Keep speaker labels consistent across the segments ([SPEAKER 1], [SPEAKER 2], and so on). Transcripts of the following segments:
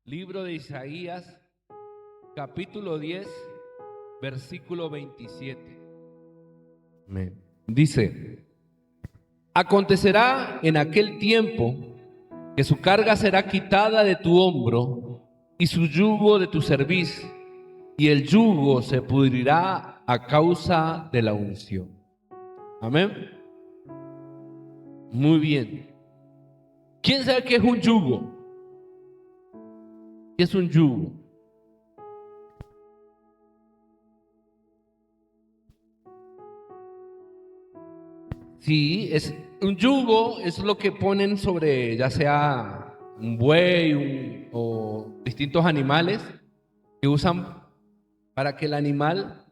[SPEAKER 1] Libro de Isaías, capítulo 10, versículo 27. Amén. Dice: acontecerá en aquel tiempo que su carga será quitada de tu hombro y su yugo de tu cerviz, y el yugo se pudrirá a causa de la unción. Amén. Muy bien. ¿Quién sabe qué es un yugo? ¿Qué es un yugo? Sí, es un yugo, es lo que ponen sobre ya sea un buey o distintos animales que usan para que el animal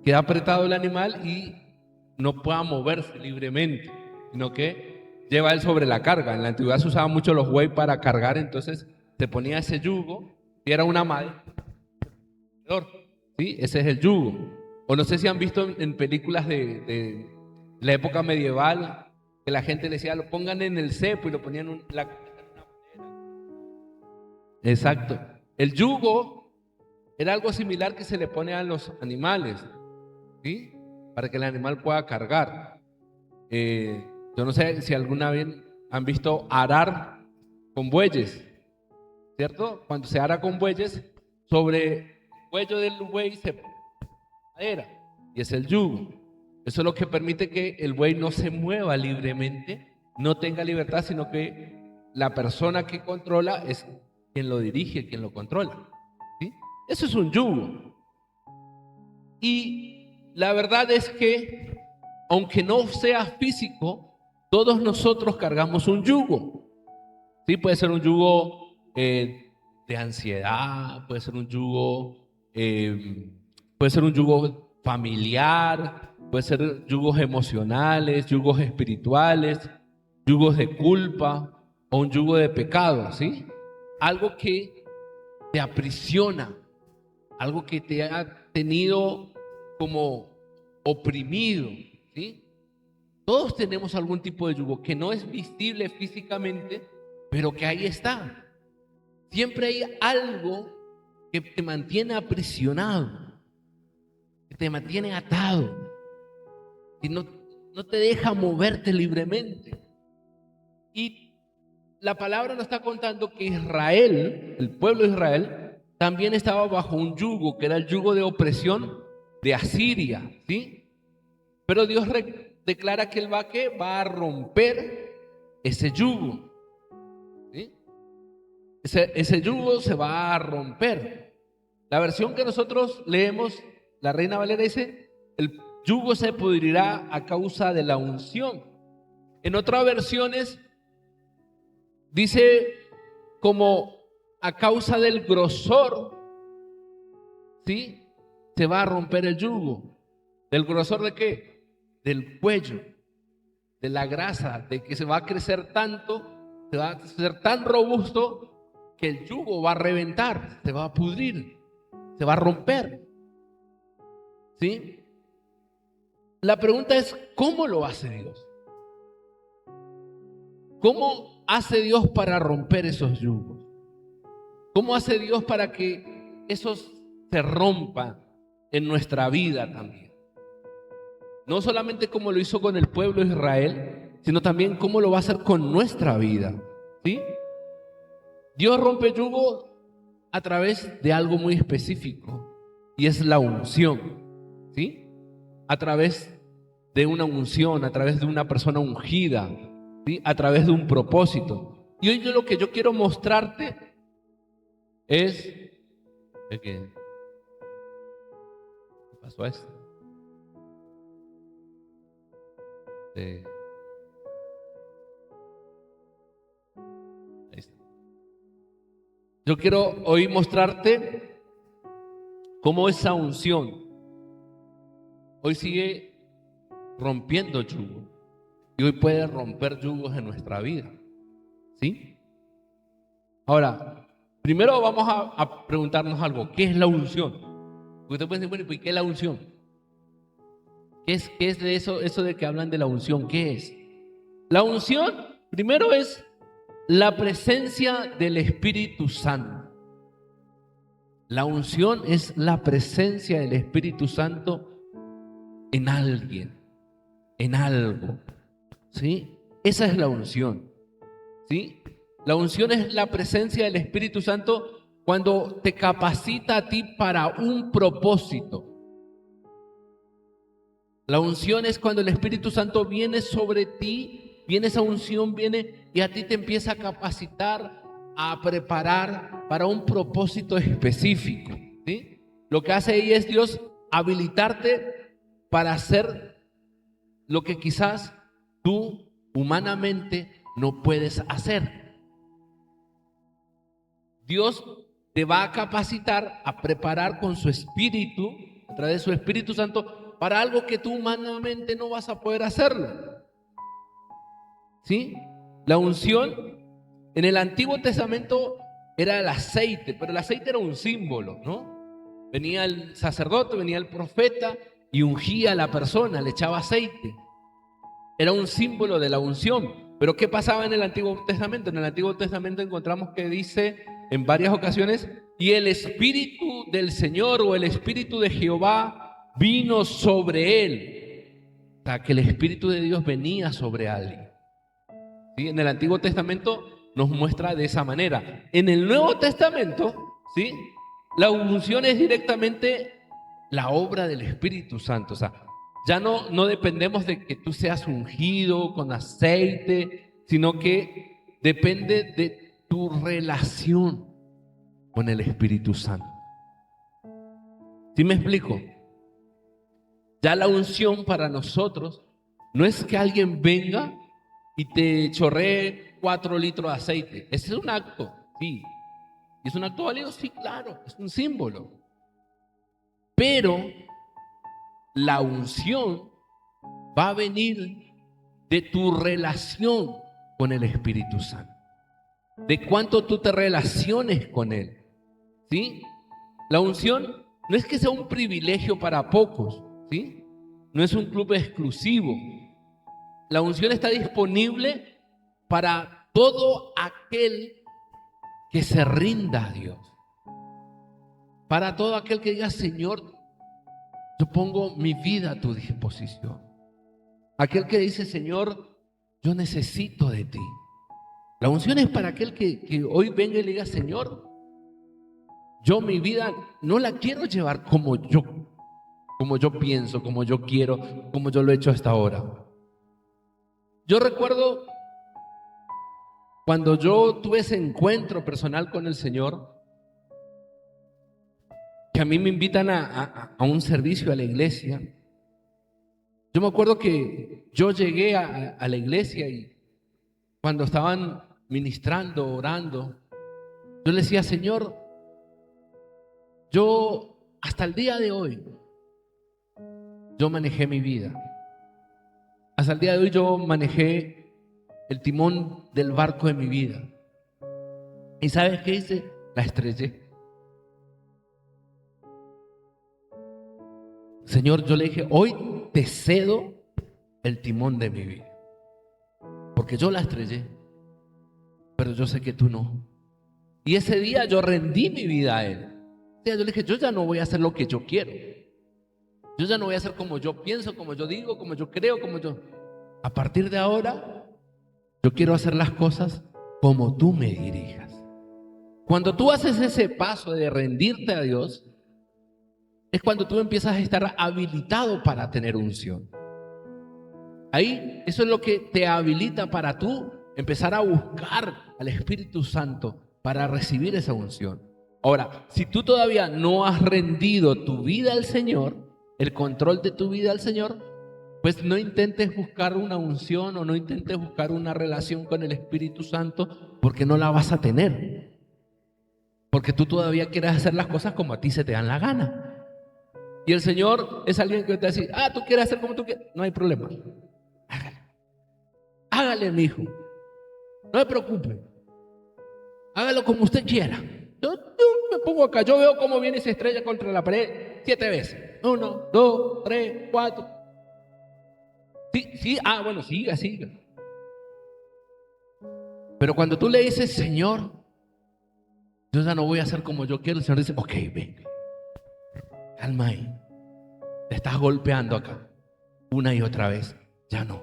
[SPEAKER 1] quede apretado el animal y no pueda moverse libremente, sino que lleva él sobre la carga. En la antigüedad se usaban mucho los bueyes para cargar, entonces se ponía ese yugo y era una madera. ¿Sí? Ese es el yugo. O no sé si han visto en películas de la época medieval que la gente decía, lo pongan en el cepo y lo ponían en la... Exacto. El yugo era algo similar que se le pone a los animales, ¿sí? Para que el animal pueda cargar. Yo no sé si alguna vez han visto arar con bueyes, ¿cierto? Cuando se ara con bueyes, sobre el cuello del buey se pone madera y es el yugo. Eso es lo que permite que el buey no se mueva libremente, no tenga libertad, sino que la persona que controla es quien lo dirige, quien lo controla, ¿sí? Eso es un yugo. Y la verdad es que, aunque no sea físico, todos nosotros cargamos un yugo. Sí, puede ser un yugo de ansiedad, puede ser un yugo familiar, puede ser yugos emocionales, yugos espirituales, yugos de culpa o un yugo de pecado, ¿sí? Algo que te aprisiona, algo que te ha tenido como oprimido, ¿sí? Todos tenemos algún tipo de yugo que no es visible físicamente, pero que ahí está. Siempre hay algo que te mantiene aprisionado, que te mantiene atado, que no te deja moverte libremente. Y la palabra nos está contando que Israel, el pueblo de Israel, también estaba bajo un yugo, que era el yugo de opresión de Asiria, ¿sí? Pero Dios declara que Él va a romper ese yugo, ¿sí? Ese yugo se va a romper. La versión que nosotros leemos, la Reina Valera dice, el yugo se pudrirá a causa de la unción. En otras versiones dice como a causa del grosor, ¿sí? Se va a romper el yugo. ¿Del grosor de qué? Del cuello, de la grasa, de que se va a crecer tanto, se va a ser tan robusto que el yugo va a reventar, se va a pudrir, se va a romper, ¿sí? La pregunta es, ¿cómo lo hace Dios? ¿Cómo hace Dios para romper esos yugos? ¿Cómo hace Dios para que esos se rompan en nuestra vida también? No solamente como lo hizo con el pueblo de Israel, sino también cómo lo va a hacer con nuestra vida, ¿sí? Dios rompe yugo a través de algo muy específico y es la unción, ¿sí? A través de una unción, a través de una persona ungida, ¿sí? A través de un propósito. Y hoy lo que yo quiero mostrarte es ¿qué pasó a esto? Ahí está. Yo quiero hoy mostrarte cómo esa unción hoy sigue rompiendo yugos y hoy puede romper yugos en nuestra vida, ¿sí? Ahora, primero vamos a preguntarnos algo. ¿Qué es la unción? Porque usted puede decir, bueno, ¿y qué es la unción? ¿Qué es de eso de que hablan de la unción? ¿Qué es? La unción, primero es La presencia del Espíritu Santo. La unción es la presencia del Espíritu Santo en alguien, en algo, ¿sí? Esa es la unción, ¿sí? La unción es la presencia del Espíritu Santo cuando te capacita a ti para un propósito. La unción es cuando el Espíritu Santo viene sobre ti, viene esa unción, viene y a ti te empieza a capacitar, a preparar para un propósito específico, ¿sí? Lo que hace ahí es Dios habilitarte para hacer lo que quizás tú humanamente no puedes hacer. Dios te va a capacitar, a preparar con su Espíritu, a través de su Espíritu Santo, para algo que tú humanamente no vas a poder hacerlo, ¿sí? La unción en el Antiguo Testamento era el aceite, pero el aceite era un símbolo, ¿no? Venía el sacerdote, venía el profeta y ungía a la persona, le echaba aceite. Era un símbolo de la unción. Pero ¿qué pasaba en el Antiguo Testamento? En el Antiguo Testamento encontramos que dice en varias ocasiones, y el Espíritu del Señor o el Espíritu de Jehová vino sobre él. O sea, que el Espíritu de Dios venía sobre alguien, ¿sí? En el Antiguo Testamento nos muestra de esa manera. En el Nuevo Testamento, ¿sí?, la unción es directamente la obra del Espíritu Santo. O sea, ya no dependemos de que tú seas ungido con aceite, sino que depende de tu relación con el Espíritu Santo. ¿Sí me explico? Ya la unción para nosotros no es que alguien venga y te chorree 4 litros de aceite. Ese es un acto, sí. ¿Y es un acto válido? Sí, claro, es un símbolo. Pero la unción va a venir de tu relación con el Espíritu Santo, de cuánto tú te relaciones con Él, ¿sí? La unción no es que sea un privilegio para pocos, ¿sí? No es un club exclusivo. La unción está disponible para todo aquel que se rinda a Dios, para todo aquel que diga: Señor, yo pongo mi vida a tu disposición. Aquel que dice: Señor, yo necesito de ti. La unción es para aquel que hoy venga y le diga: Señor, yo mi vida no la quiero llevar como yo pienso, como yo quiero, como yo lo he hecho hasta ahora. Yo recuerdo cuando yo tuve ese encuentro personal con el Señor, que a mí me invitan a un servicio a la iglesia. Yo me acuerdo que yo llegué a la iglesia y cuando estaban ministrando, orando, yo le decía: Señor, yo hasta el día de hoy, yo manejé mi vida. Hasta el día de hoy yo manejé el timón del barco de mi vida. ¿Y sabes qué hice? La estrellé. Señor, yo le dije: hoy te cedo el timón de mi vida, porque yo la estrellé, pero yo sé que tú no. Y ese día yo rendí mi vida a Él. Yo le dije: yo ya no voy a hacer lo que yo quiero. Yo ya no voy a hacer como yo pienso, como yo digo, como yo creo, como yo... A partir de ahora, yo quiero hacer las cosas como tú me dirijas. Cuando tú haces ese paso de rendirte a Dios, es cuando tú empiezas a estar habilitado para tener unción. Ahí, eso es lo que te habilita para tú empezar a buscar al Espíritu Santo para recibir esa unción. Ahora, si tú todavía no has rendido tu vida al Señor, el control de tu vida al Señor, pues no intentes buscar una unción o no intentes buscar una relación con el Espíritu Santo, porque no la vas a tener. Porque tú todavía quieres hacer las cosas como a ti se te dan la gana. Y el Señor es alguien que te va a decir: tú quieres hacer como tú quieres. No hay problema. Hágale, mi hijo. No se preocupe. Hágalo como usted quiera. Yo me pongo acá. Yo veo cómo viene y se estrella contra la pared 7 veces. 1, 2, 3, 4. Sí, sí. Bueno, siga. Pero cuando tú le dices, Señor, yo ya no voy a hacer como yo quiero, el Señor dice, ok, ven, calma ahí. Te estás golpeando acá una y otra vez. Ya no.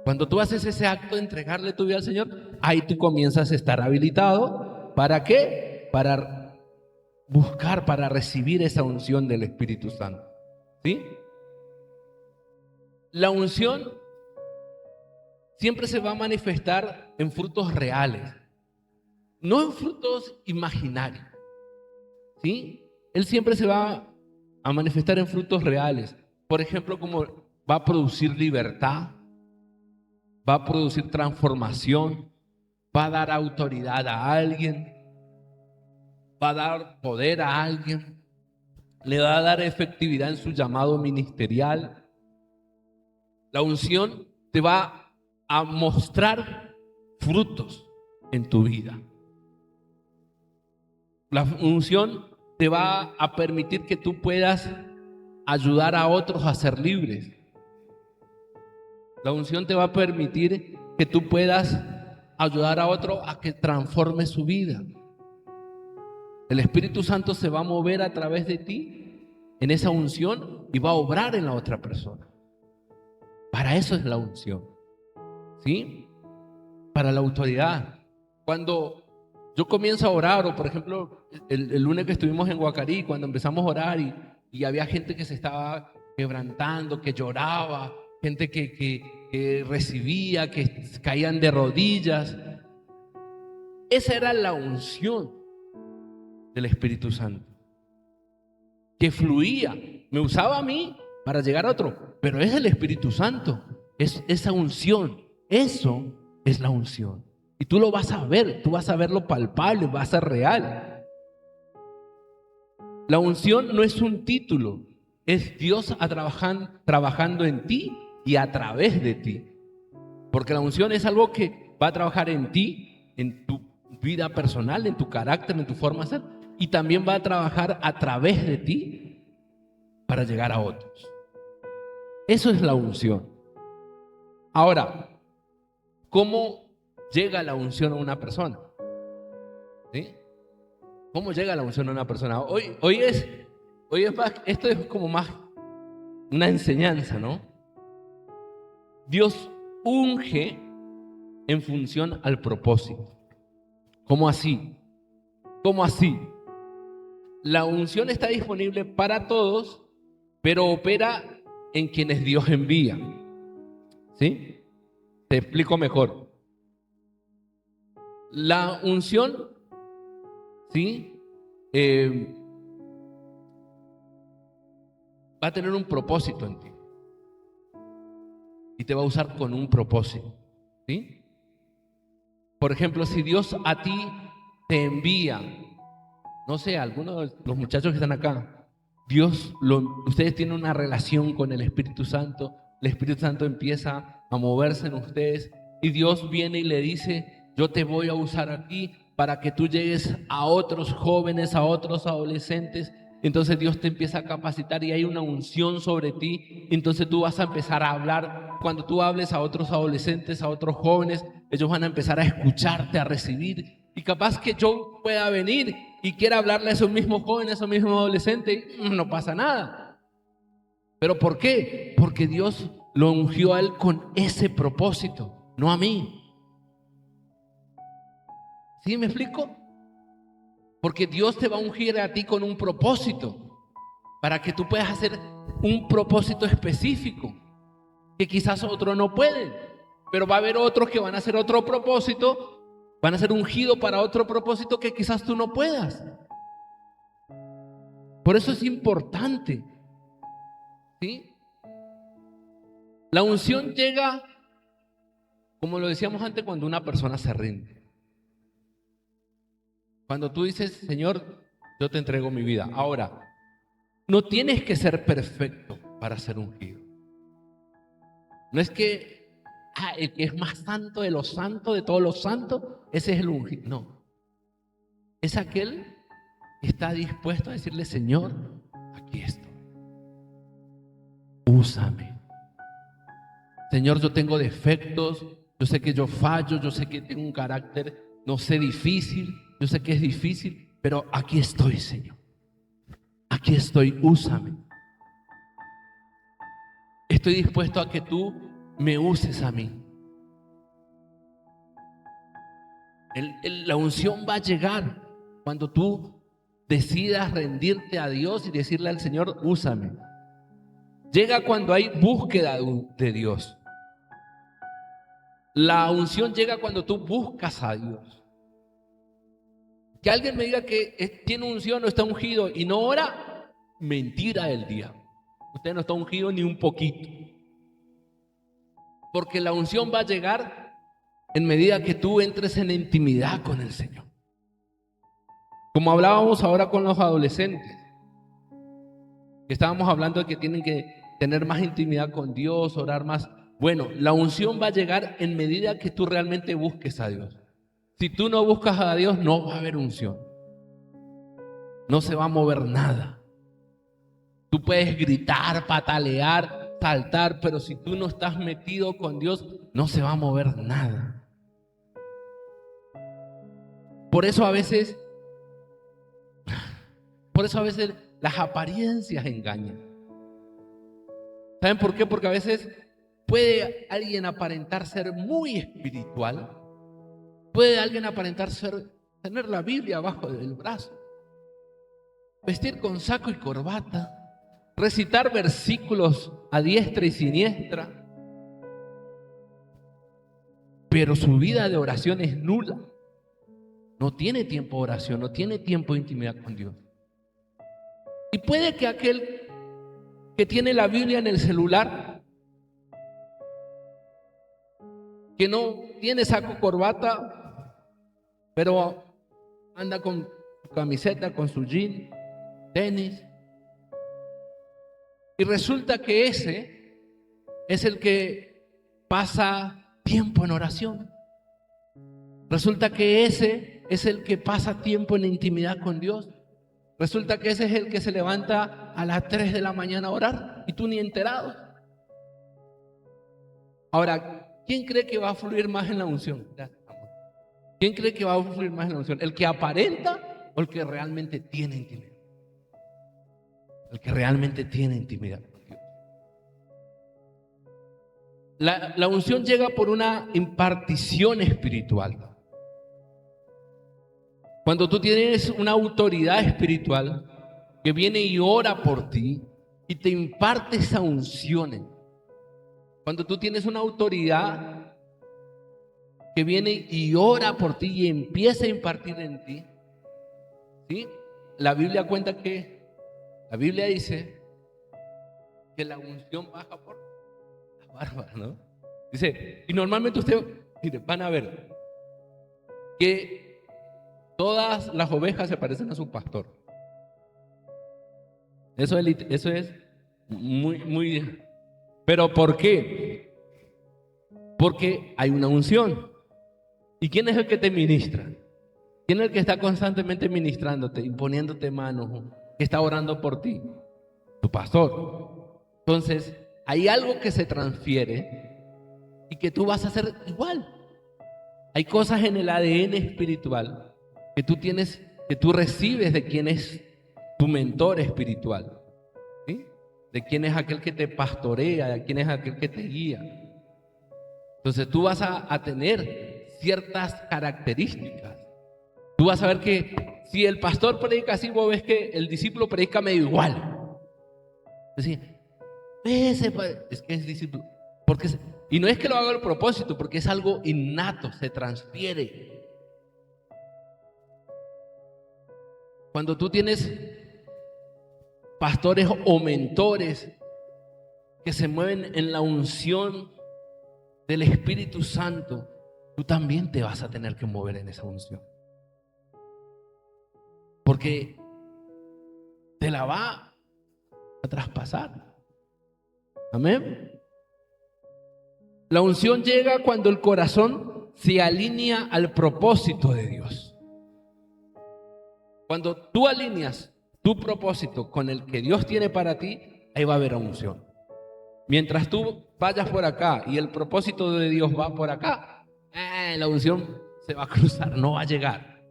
[SPEAKER 1] Cuando tú haces ese acto de entregarle tu vida al Señor, ahí tú comienzas a estar habilitado. ¿Para qué? Para buscar, para recibir esa unción del Espíritu Santo. ¿Sí? La unción siempre se va a manifestar en frutos reales, no en frutos imaginarios. ¿Sí? Él siempre se va a manifestar en frutos reales. Por ejemplo, como va a producir libertad, va a producir transformación, va a dar autoridad a alguien, va a dar poder a alguien, le va a dar efectividad en su llamado ministerial. La unción te va a mostrar frutos en tu vida. La unción te va a permitir que tú puedas ayudar a otros a ser libres. La unción te va a permitir que tú puedas ayudar a otro a que transforme su vida. El Espíritu Santo se va a mover a través de ti en esa unción y va a obrar en la otra persona. Para eso es la unción, ¿sí? Para la autoridad. Cuando yo comienzo a orar, o por ejemplo, el lunes que estuvimos en Guacarí, cuando empezamos a orar y había gente que se estaba quebrantando, que lloraba, gente que recibía, que caían de rodillas. Esa era la unción del Espíritu Santo, que fluía, me usaba a mí para llegar a otro, pero es el Espíritu Santo, es esa unción, eso es la unción. Y tú lo vas a ver, tú vas a verlo palpable, va a ser real. La unción no es un título, es Dios trabajando en ti y a través de ti. Porque la unción es algo que va a trabajar en ti, en tu vida personal, en tu carácter, en tu forma de ser, y también va a trabajar a través de ti para llegar a otros. Eso es la unción. Ahora, ¿cómo llega la unción a una persona? ¿Sí? ¿Cómo llega la unción a una persona? Hoy es más, esto es como más una enseñanza, ¿no? Dios unge en función al propósito. ¿Cómo así? ¿Cómo así? La unción está disponible para todos, pero opera en quienes Dios envía. ¿Sí? Te explico mejor. La unción, ¿sí? Va a tener un propósito en ti. Y te va a usar con un propósito. ¿Sí? Por ejemplo, si Dios a ti te envía, no sé, algunos de los muchachos que están acá, ustedes tienen una relación con el Espíritu Santo, el Espíritu Santo empieza a moverse en ustedes y Dios viene y le dice, yo te voy a usar aquí para que tú llegues a otros jóvenes, a otros adolescentes. Entonces Dios te empieza a capacitar y hay una unción sobre ti. Entonces tú vas a empezar a hablar. Cuando tú hables a otros adolescentes, a otros jóvenes, ellos van a empezar a escucharte, a recibir. Y capaz que yo pueda venir y quiera hablarle a esos mismos jóvenes, a esos mismos adolescentes, no pasa nada. ¿Pero por qué? Porque Dios lo ungió a él con ese propósito, no a mí. ¿Sí me explico? Porque Dios te va a ungir a ti con un propósito, para que tú puedas hacer un propósito específico, que quizás otros no pueden, pero va a haber otros que van a hacer otro propósito, van a ser ungidos para otro propósito que quizás tú no puedas. Por eso es importante, ¿sí? La unción llega, como lo decíamos antes, cuando una persona se rinde. Cuando tú dices, Señor, yo te entrego mi vida. Ahora, no tienes que ser perfecto para ser ungido. No es que el que es más santo de los santos, de todos los santos, ese es el ungido. No. Es aquel que está dispuesto a decirle, Señor, aquí estoy. Úsame. Señor, yo tengo defectos, Yo sé que yo fallo, yo sé que tengo un carácter, no sé, difícil, yo sé que es difícil, pero aquí estoy, Señor. Aquí estoy, úsame. Estoy dispuesto a que tú me uses a mí. La unción va a llegar cuando tú decidas rendirte a Dios y decirle al Señor, úsame. Llega cuando hay búsqueda de Dios. La unción llega cuando tú buscas a Dios. Que alguien me diga que tiene unción o está ungido y no ora, mentira del diablo. Usted no está ungido ni un poquito. Porque la unción va a llegar en medida que tú entres en intimidad con el Señor. Como hablábamos ahora con los adolescentes, que estábamos hablando de que tienen que tener más intimidad con Dios, orar más. Bueno, la unción va a llegar en medida que tú realmente busques a Dios. Si tú no buscas a Dios, no va a haber unción. No se va a mover nada. Tú puedes gritar, patalear, saltar, pero si tú no estás metido con Dios, no se va a mover nada. Por eso a veces las apariencias engañan. ¿Saben por qué? Porque a veces puede alguien aparentar ser muy espiritual. Puede alguien aparentar tener la Biblia abajo del brazo, vestir con saco y corbata, recitar versículos a diestra y siniestra, pero su vida de oración es nula. No tiene tiempo de oración, no tiene tiempo de intimidad con Dios. Y puede que aquel que tiene la Biblia en el celular, que no tiene saco corbata, pero anda con su camiseta, con su jean, tenis, y resulta que ese es el que pasa tiempo en oración. Resulta que ese es el que pasa tiempo en intimidad con Dios. Resulta que ese es el que se levanta a las 3 de la mañana a orar y tú ni enterado. Ahora, ¿quién cree que va a fluir más en la unción? ¿Quién cree que va a fluir más en la unción? ¿El que aparenta o el que realmente tiene intimidad? El que realmente tiene intimidad con Dios. La unción llega por una impartición espiritual. Cuando tú tienes una autoridad espiritual que viene y ora por ti y te imparte esa unción. Cuando tú tienes una autoridad que viene y ora por ti y empieza a impartir en ti, ¿sí? La Biblia dice que la unción baja por la barba, ¿no? Dice, y normalmente ustedes van a ver que todas las ovejas se parecen a su pastor. Eso es muy. ¿Pero por qué? Porque hay una unción. ¿Y quién es el que te ministra? ¿Quién es el que está constantemente ministrándote, imponiéndote manos, que está orando por ti? Tu pastor. Entonces, hay algo que se transfiere y que tú vas a hacer igual. Hay cosas en el ADN espiritual que tú tienes, que tú recibes de quien es tu mentor espiritual, ¿sí? De quién es aquel que te pastorea, de quién es aquel que te guía. Entonces tú vas a tener ciertas características. Tú vas a ver que si el pastor predica así, vos ves que el discípulo predica medio igual. Es decir, es que es discípulo. Y no es que lo haga a propósito, porque es algo innato, se transfiere. Cuando tú tienes pastores o mentores que se mueven en la unción del Espíritu Santo, tú también te vas a tener que mover en esa unción. Porque te la va a traspasar. Amén. La unción llega cuando el corazón se alinea al propósito de Dios. Cuando tú alineas tu propósito con el que Dios tiene para ti, ahí va a haber unción. Mientras tú vayas por acá y el propósito de Dios va por acá, la unción se va a cruzar, no va a llegar.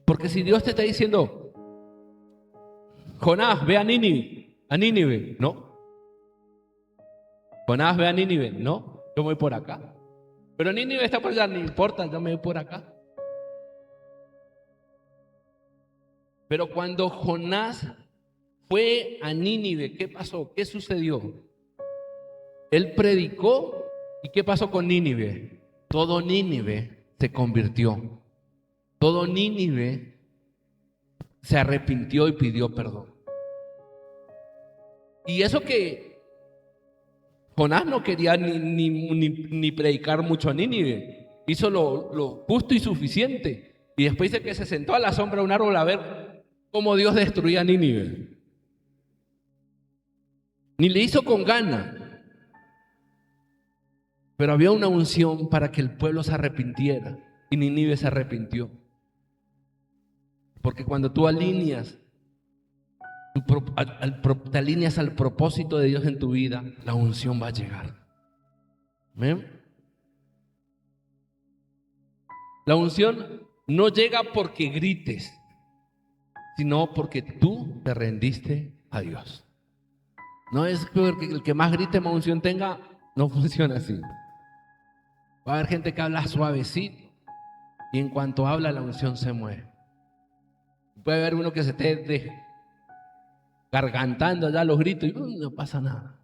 [SPEAKER 1] Porque si Dios te está diciendo, Jonás, ve a Nínive, no. Jonás, ve a Nínive, no. Yo voy por acá. Pero Nínive está por allá, no importa, yo me voy por acá. Pero cuando Jonás fue a Nínive, ¿qué pasó? ¿Qué sucedió? Él predicó, ¿y qué pasó con Nínive? Todo Nínive se convirtió. Todo Nínive se arrepintió y pidió perdón. Y eso que Jonás no quería ni predicar mucho a Nínive. Hizo lo justo y suficiente. Y después dice que se sentó a la sombra de un árbol a ver cómo Dios destruía a Nínive. Ni le hizo con gana. Pero había una unción para que el pueblo se arrepintiera. Y Nínive se arrepintió. Porque cuando tú te alineas al propósito de Dios en tu vida, la unción va a llegar. ¿Amén? La unción no llega porque grites, sino porque tú te rendiste a Dios. No es que el que más grite más unción tenga, no funciona así. Va a haber gente que habla suavecito y en cuanto habla la unción se mueve. Puede haber uno que se esté gargantando allá los gritos y no pasa nada.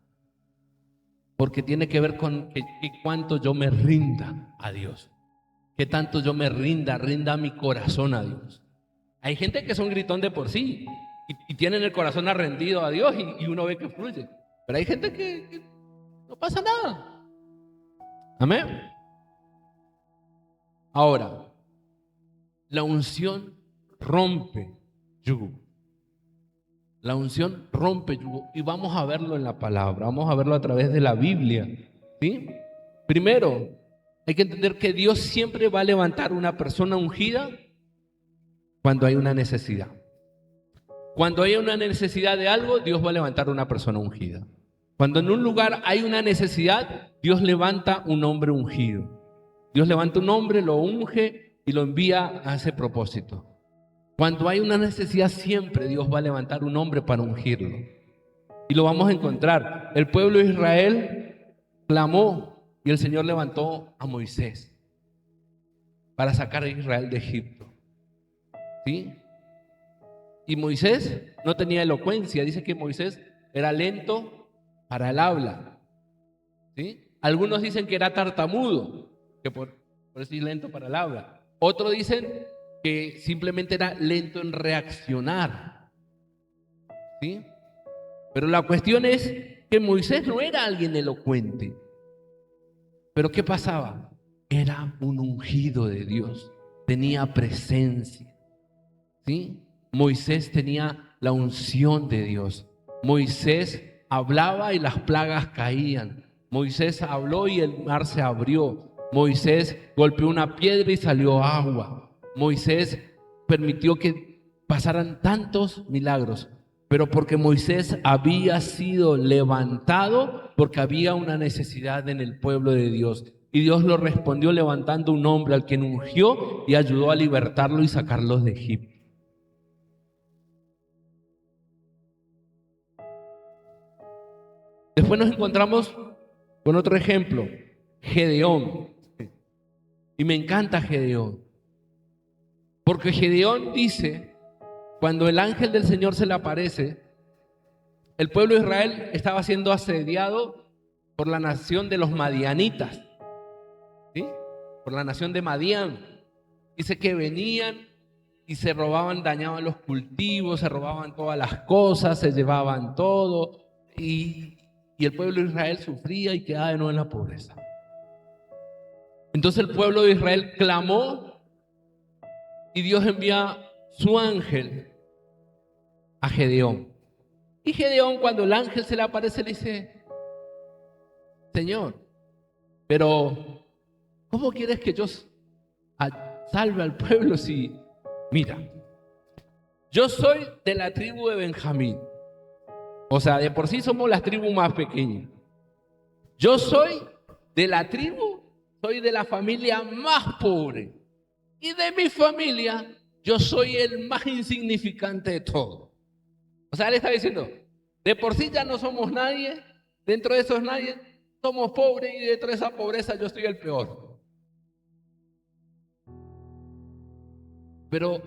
[SPEAKER 1] Porque tiene que ver con que cuánto yo me rinda a Dios. Que tanto yo me rinda mi corazón a Dios. Hay gente que son gritón de por sí y tienen el corazón rendido a Dios y uno ve que fluye. Pero hay gente que no pasa nada. Amén. Ahora, la unción rompe yugo. La unción rompe yugo y vamos a verlo en la palabra, vamos a verlo a través de la Biblia, ¿sí? Primero, hay que entender que Dios siempre va a levantar una persona ungida cuando hay una necesidad. Cuando hay una necesidad de algo, Dios va a levantar una persona ungida. Cuando en un lugar hay una necesidad, Dios levanta un hombre ungido. Dios levanta un hombre, lo unge y lo envía a ese propósito. Cuando hay una necesidad, siempre Dios va a levantar un hombre para ungirlo. Y lo vamos a encontrar. El pueblo de Israel clamó y el Señor levantó a Moisés para sacar a Israel de Egipto. ¿Sí? Y Moisés no tenía elocuencia. Dice que Moisés era lento para el habla. ¿Sí? Algunos dicen que era tartamudo, que por eso es lento para el habla. Otros dicen que simplemente era lento en reaccionar. ¿Sí? Pero la cuestión es que Moisés no era alguien elocuente. Pero ¿qué pasaba? Era un ungido de Dios. Tenía presencia. ¿Sí? Moisés tenía la unción de Dios. Moisés hablaba y las plagas caían. Moisés habló y el mar se abrió. Moisés golpeó una piedra y salió agua. Moisés permitió que pasaran tantos milagros, pero porque Moisés había sido levantado, porque había una necesidad en el pueblo de Dios. Y Dios lo respondió levantando un hombre al que ungió y ayudó a libertarlo y sacarlos de Egipto. Después nos encontramos con otro ejemplo, Gedeón. Y me encanta Gedeón. Porque Gedeón dice, cuando el ángel del Señor se le aparece, el pueblo de Israel estaba siendo asediado por la nación de los madianitas, ¿sí? Por la nación de Madián. Dice que venían y se robaban, dañaban los cultivos, se robaban todas las cosas, se llevaban todo y el pueblo de Israel sufría y quedaba de nuevo en la pobreza. Entonces el pueblo de Israel clamó y Dios envía su ángel a Gedeón. Y Gedeón, cuando el ángel se le aparece, le dice: Señor, pero ¿cómo quieres que yo salve al pueblo si, mira, yo soy de la tribu de Benjamín? O sea, de por sí somos la tribu más pequeña. Yo soy de la tribu soy de la familia más pobre. Y de mi familia, yo soy el más insignificante de todos. O sea, él está diciendo, de por sí ya no somos nadie, dentro de esos nadie, somos pobres y dentro de esa pobreza yo soy el peor. Pero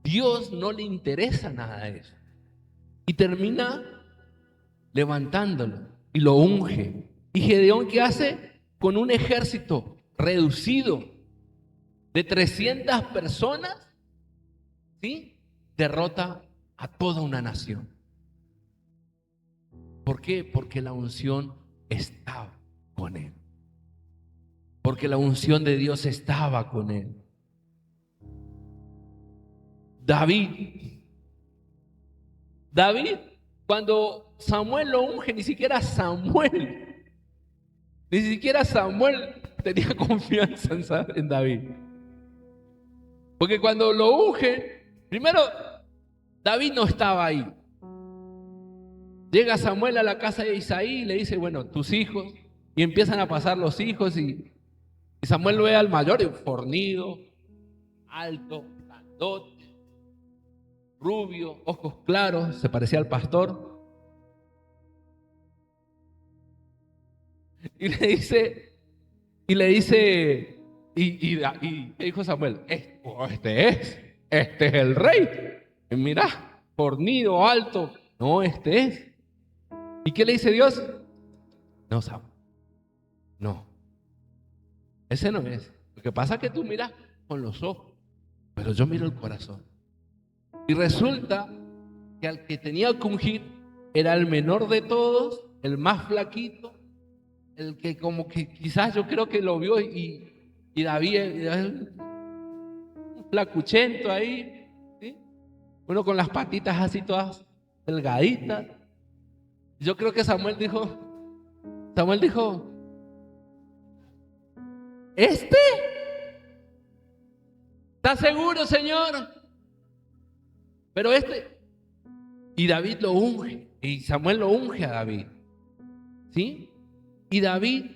[SPEAKER 1] Dios no le interesa nada de eso. Y termina levantándolo y lo unge. ¿Y Gedeón qué hace? Con un ejército reducido de 300 personas, ¿sí? Derrota a toda una nación. ¿Por qué? Porque la unción estaba con él. Porque la unción de Dios estaba con él. David, cuando Samuel lo unge, ni siquiera Samuel tenía confianza en David. Porque cuando lo unge, primero, David no estaba ahí. Llega Samuel a la casa de Isaí y le dice, bueno, tus hijos, y empiezan a pasar los hijos, y Samuel ve al mayor, fornido, alto, grandote, rubio, ojos claros, se parecía al pastor. Y le dice, ¿qué dijo Samuel? Este es el rey. Y mira, fornido, alto, no, este es. ¿Y qué le dice Dios? No, Samuel, no, ese no es. Lo que pasa es que tú miras con los ojos, pero yo miro el corazón. Y resulta que al que tenía que ungir era el menor de todos, el más flaquito, el que como que quizás yo creo que lo vio y David, un flacuchento ahí, ¿sí? Uno con las patitas así todas delgaditas. Yo creo que Samuel dijo, ¿este? ¿Estás seguro, Señor? Pero y David lo unge, y Samuel lo unge a David, ¿sí? Y David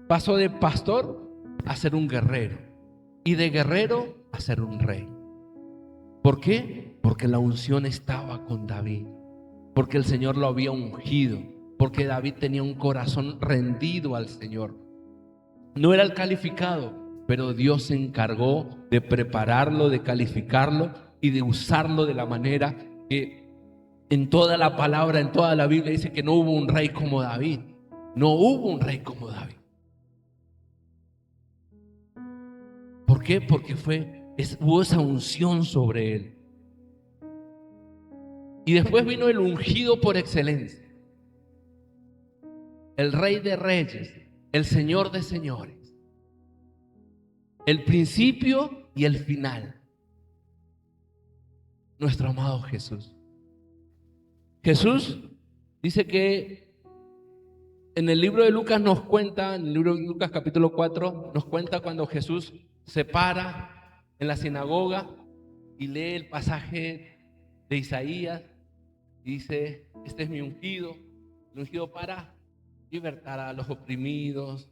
[SPEAKER 1] pasó de pastor a ser un guerrero, y de guerrero a ser un rey. ¿Por qué? Porque la unción estaba con David, porque el Señor lo había ungido, porque David tenía un corazón rendido al Señor. No era el calificado, pero Dios se encargó de prepararlo, de calificarlo y de usarlo de la manera que en toda la palabra, en toda la Biblia dice que no hubo un rey como David. No hubo un rey como David. ¿Por qué? Porque hubo esa unción sobre él. Y después vino el ungido por excelencia, el Rey de Reyes, el Señor de Señores, el principio y el final, nuestro amado Jesús. Jesús dice que en el libro de Lucas nos cuenta, en el libro de Lucas capítulo 4, nos cuenta cuando Jesús se para en la sinagoga y lee el pasaje de Isaías y dice, este es mi ungido, el ungido para libertar a los oprimidos,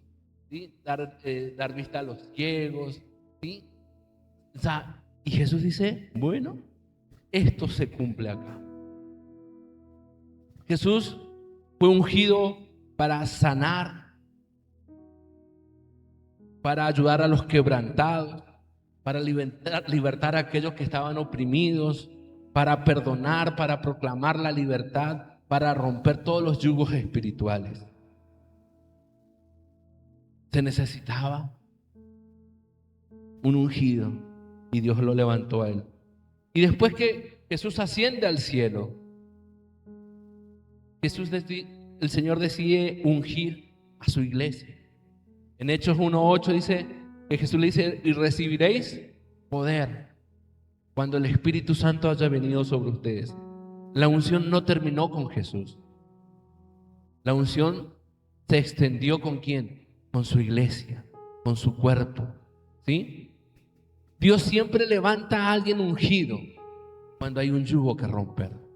[SPEAKER 1] ¿sí? Dar vista a los ciegos, ¿sí? O sea, y Jesús dice, bueno, esto se cumple acá. Jesús fue ungido para sanar, para ayudar a los quebrantados, para libertar a aquellos que estaban oprimidos, para perdonar, para proclamar la libertad, para romper todos los yugos espirituales. Se necesitaba un ungido y Dios lo levantó a él. Y después que Jesús asciende al cielo, el Señor decide ungir a su iglesia. En Hechos 1:8 dice que Jesús le dice, y recibiréis poder cuando el Espíritu Santo haya venido sobre ustedes. La unción no terminó con Jesús. La unción se extendió ¿con quién? Con su iglesia, con su cuerpo, ¿sí? Dios siempre levanta a alguien ungido cuando hay un yugo que romper.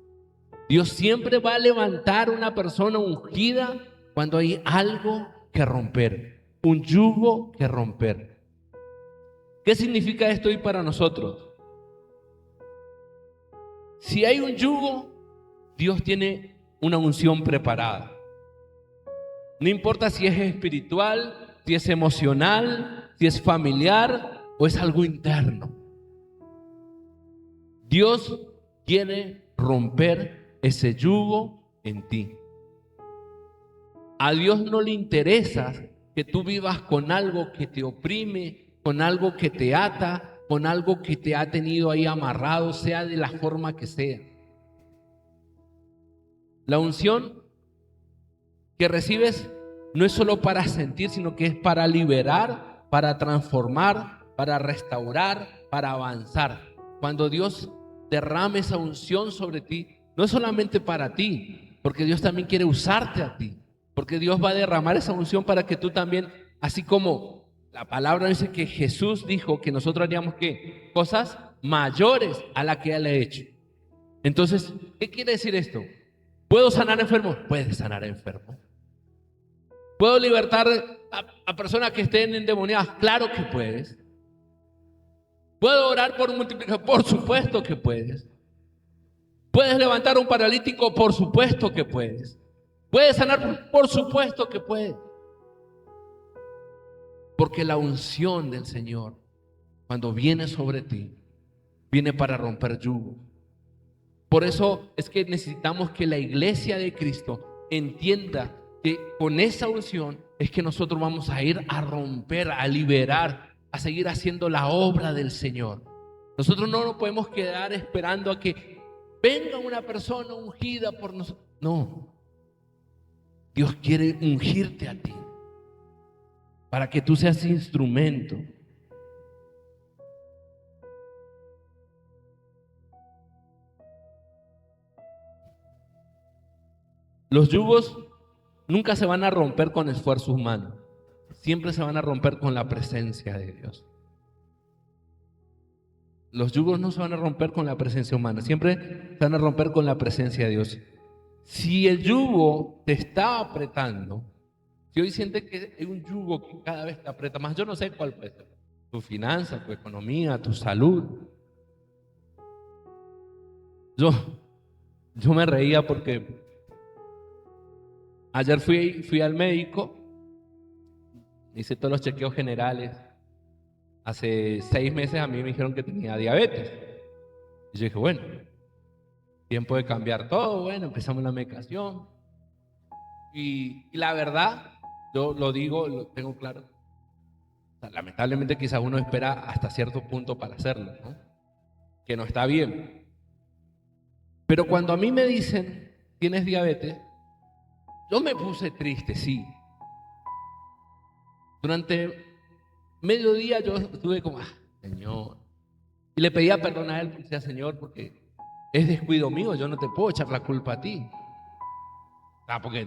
[SPEAKER 1] Dios siempre va a levantar una persona ungida cuando hay algo que romper. un yugo que romper. ¿Qué significa esto hoy para nosotros? Si hay un yugo, Dios tiene una unción preparada. No importa si es espiritual, si es emocional, si es familiar o es algo interno. Dios quiere romper ese yugo en ti. A Dios no le interesa que tú vivas con algo que te oprime, con algo que te ata, con algo que te ha tenido ahí amarrado, sea de la forma que sea. La unción que recibes no es solo para sentir, sino que es para liberar, para transformar, para restaurar, para avanzar. Cuando Dios derrame esa unción sobre ti, no es solamente para ti, porque Dios también quiere usarte a ti, porque Dios va a derramar esa unción para que tú también, así como la palabra dice que Jesús dijo que nosotros haríamos ¿qué? Cosas mayores a las que Él ha hecho. Entonces, ¿qué quiere decir esto? ¿Puedo sanar enfermos? Puedes sanar enfermos. ¿Puedo libertar a personas que estén endemoniadas? Claro que puedes. ¿Puedo orar por un multiplicador? Por supuesto que puedes. ¿Puedes levantar a un paralítico? Por supuesto que puedes. ¿Puedes sanar? Por supuesto que puedes. Porque la unción del Señor, cuando viene sobre ti, viene para romper yugo. Por eso es que necesitamos que la iglesia de Cristo entienda que con esa unción es que nosotros vamos a ir a romper, a liberar, a seguir haciendo la obra del Señor. Nosotros no nos podemos quedar esperando a que venga una persona ungida por nosotros. No. Dios quiere ungirte a ti para que tú seas instrumento. Los yugos nunca se van a romper con esfuerzos humanos. Siempre se van a romper con la presencia de Dios. Los yugos no se van a romper con la presencia humana. Siempre se van a romper con la presencia de Dios. Si el yugo te está apretando, si hoy sientes que hay un yugo que cada vez te aprieta más, yo no sé cuál puede ser. Tu finanza, tu economía, tu salud. Yo me reía porque ayer fui al médico, hice todos los chequeos generales. Hace 6 meses a mí me dijeron que tenía diabetes. Y yo dije, bueno, tiempo de cambiar todo. Bueno, empezamos la medicación. Y la verdad, yo lo digo, lo tengo claro. O sea, lamentablemente quizás uno espera hasta cierto punto para hacerlo, ¿no? Que no está bien. Pero cuando a mí me dicen, tienes diabetes, yo me puse triste, sí. Durante mediodía yo estuve como, Señor. Y le pedía perdón a él, decía, Señor, porque es descuido mío, yo no te puedo echar la culpa a ti. Porque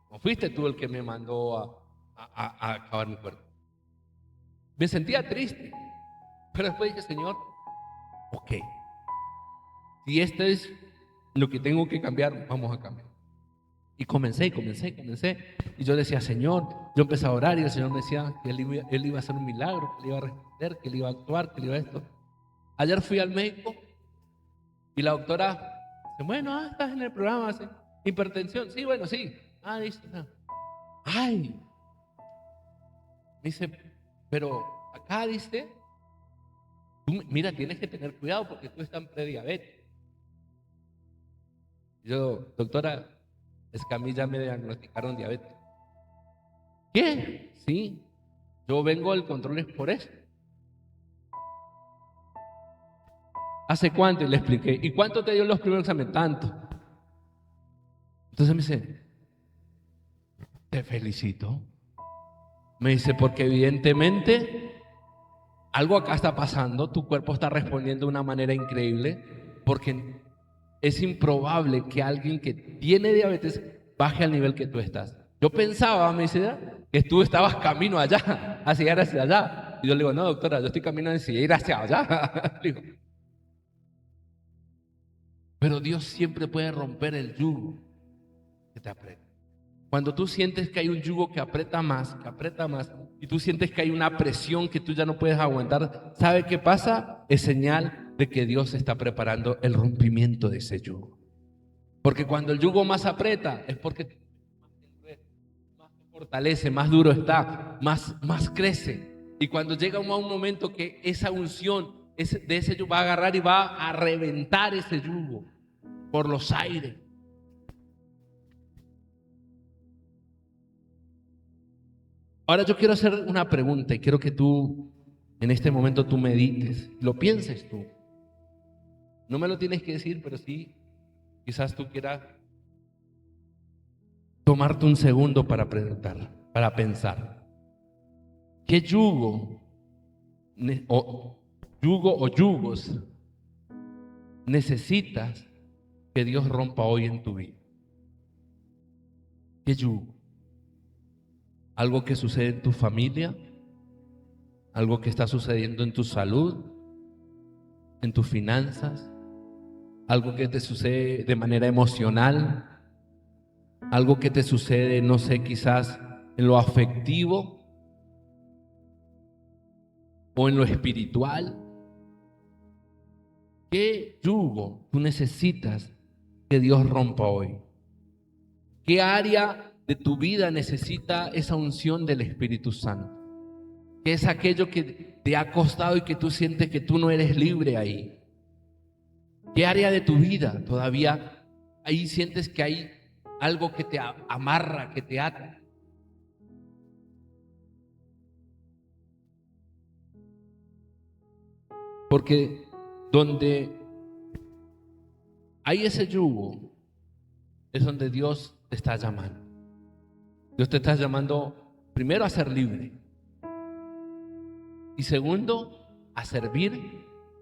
[SPEAKER 1] no fuiste tú el que me mandó a acabar mi cuerpo. Me sentía triste, pero después dije, Señor, ok, si esto es lo que tengo que cambiar, vamos a cambiar. Y comencé. Y yo decía, Señor, yo empecé a orar y el Señor me decía que Él iba a hacer un milagro, que Él iba a responder, que Él iba a actuar, que Él iba a esto. Ayer fui al médico y la doctora dice, bueno, estás en el programa, ¿sí? Hipertensión, sí, bueno, sí. Dice, ay. Dice, pero acá dice, mira, tienes que tener cuidado porque tú estás en prediabetes. Yo, doctora, es que a mí ya me diagnosticaron diabetes. ¿Qué? Sí, yo vengo al control es por eso. ¿Hace cuánto? Y le expliqué. ¿Y cuánto te dio los primeros exámenes? Tanto. Entonces me dice, te felicito. Me dice, porque evidentemente algo acá está pasando, tu cuerpo está respondiendo de una manera increíble, porque es improbable que alguien que tiene diabetes baje al nivel que tú estás. Yo pensaba, me dice, que tú estabas camino allá, hacia llegar hacia allá. Y yo le digo, no, doctora, yo estoy camino hacia ir hacia allá. Digo, pero Dios siempre puede romper el yugo que te aprieta. Cuando tú sientes que hay un yugo que aprieta más, y tú sientes que hay una presión que tú ya no puedes aguantar, ¿sabe qué pasa? Es señal de que Dios está preparando el rompimiento de ese yugo. Porque cuando el yugo más aprieta, es porque más se fortalece, más duro está, más crece. Y cuando llega a un momento que esa unción de ese yugo va a agarrar y va a reventar ese yugo por los aires. Ahora yo quiero hacer una pregunta y quiero que tú en este momento tú medites, lo pienses tú. No me lo tienes que decir, pero sí, quizás tú quieras tomarte un segundo para preguntar, para pensar. ¿Qué yugo o yugos necesitas que Dios rompa hoy en tu vida? ¿Qué yugo? ¿Algo que sucede en tu familia? ¿Algo que está sucediendo en tu salud? ¿En tus finanzas? ¿Algo que te sucede de manera emocional? ¿Algo que te sucede, no sé, quizás en lo afectivo o en lo espiritual? ¿Qué yugo tú necesitas que Dios rompa hoy? ¿Qué área de tu vida necesita esa unción del Espíritu Santo? ¿Qué es aquello que te ha costado y que tú sientes que tú no eres libre ahí? ¿Qué área de tu vida todavía ahí sientes que hay algo que te amarra, que te ata? Porque donde hay ese yugo es donde Dios te está llamando. Dios te está llamando primero a ser libre y segundo a servir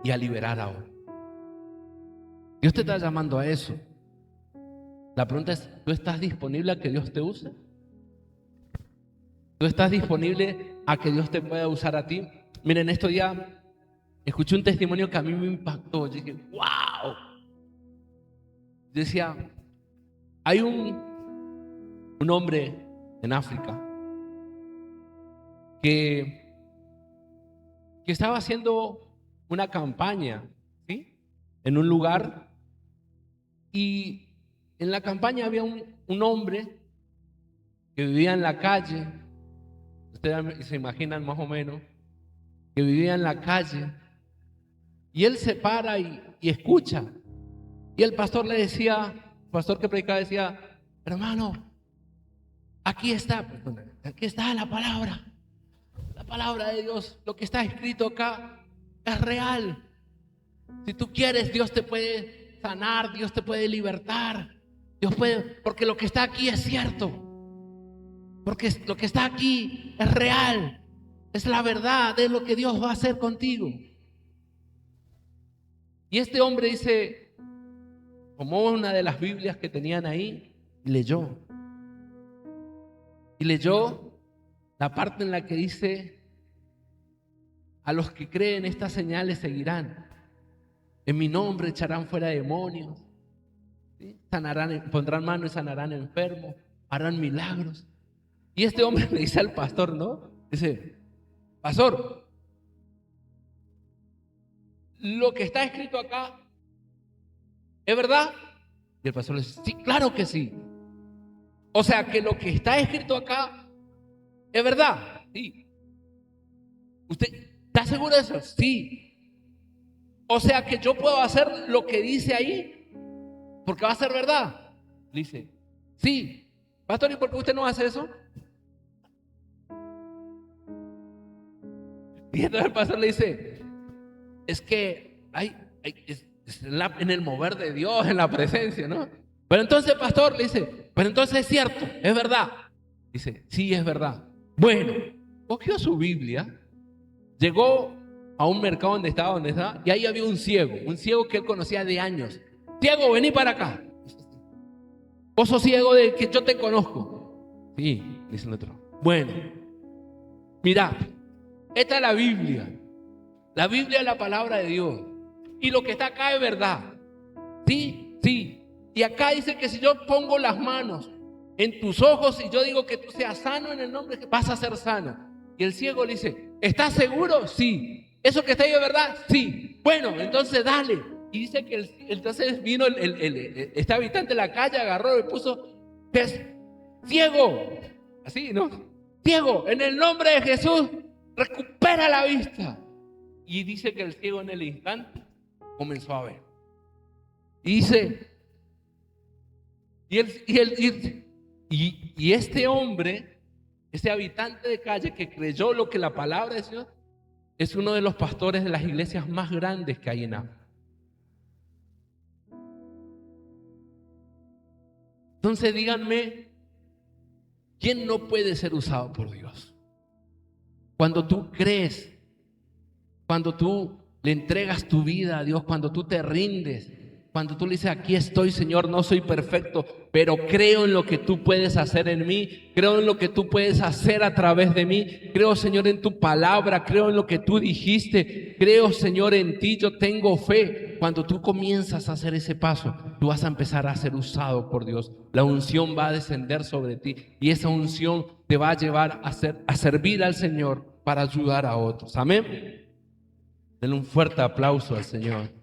[SPEAKER 1] y a liberar a otros. Dios te está llamando a eso. La pregunta es, ¿tú estás disponible a que Dios te use? ¿Tú estás disponible a que Dios te pueda usar a ti? Miren, estos días escuché un testimonio que a mí me impactó. Yo dije, wow. Yo decía, hay un hombre en África que estaba haciendo una campaña, ¿sí? En un lugar, y en la campaña había un hombre que vivía en la calle. Ustedes se imaginan más o menos que vivía en la calle, y él se para y escucha, y el pastor le decía, el pastor que predicaba decía, hermano, aquí está la palabra de Dios, lo que está escrito acá es real. Si tú quieres, Dios te puede sanar, Dios te puede libertar, Dios puede, porque lo que está aquí es cierto, porque lo que está aquí es real, es la verdad, es lo que Dios va a hacer contigo. Y este hombre dice, tomó una de las Biblias que tenían ahí y leyó la parte en la que dice, a los que creen estas señales seguirán. En mi nombre echarán fuera demonios, ¿sí? Pondrán mano y sanarán enfermos, harán milagros. Y este hombre le dice al pastor, ¿no? Dice, pastor, lo que está escrito acá, ¿es verdad? Y el pastor le dice, sí, claro que sí. O sea que lo que está escrito acá es verdad. Sí. ¿Usted está seguro de eso? Sí. O sea que yo puedo hacer lo que dice ahí, porque va a ser verdad. Dice, sí. Pastor, ¿y por qué usted no hace eso? Y entonces el pastor le dice, es que es en el mover de Dios, en la presencia, ¿no? Pero entonces el pastor le dice, pero entonces es cierto, es verdad. Dice, sí, es verdad. Bueno, cogió su Biblia, llegó a un mercado donde estaba, y ahí había un ciego que él conocía de años. Ciego, vení para acá. Vos sos ciego de que yo te conozco. Sí, dice el otro. Bueno, mira, esta es la Biblia. La Biblia es la palabra de Dios. Y lo que está acá es verdad. Sí, sí. Y acá dice que si yo pongo las manos en tus ojos y yo digo que tú seas sano en el nombre de Jesús, vas a ser sano. Y el ciego le dice, ¿estás seguro? Sí. ¿Eso que está ahí es verdad? Sí. Bueno, entonces dale. Y dice que entonces vino este habitante de la calle, agarró y puso, ciego, así, ¿no? Ciego, en el nombre de Jesús, recupera la vista. Y dice que el ciego en el instante comenzó a ver. Y dice, y este hombre, este habitante de calle que creyó lo que la palabra de Dios, es uno de los pastores de las iglesias más grandes que hay en África. Entonces díganme, ¿quién no puede ser usado por Dios? Cuando tú crees, cuando tú le entregas tu vida a Dios, cuando tú te rindes, cuando tú le dices, aquí estoy, Señor, no soy perfecto, pero creo en lo que tú puedes hacer en mí, creo en lo que tú puedes hacer a través de mí, creo, Señor, en tu palabra, creo en lo que tú dijiste, creo, Señor, en ti, yo tengo fe. Cuando tú comienzas a hacer ese paso, tú vas a empezar a ser usado por Dios. La unción va a descender sobre ti y esa unción te va a llevar a servir al Señor para ayudar a otros. Amén. Denle un fuerte aplauso al Señor.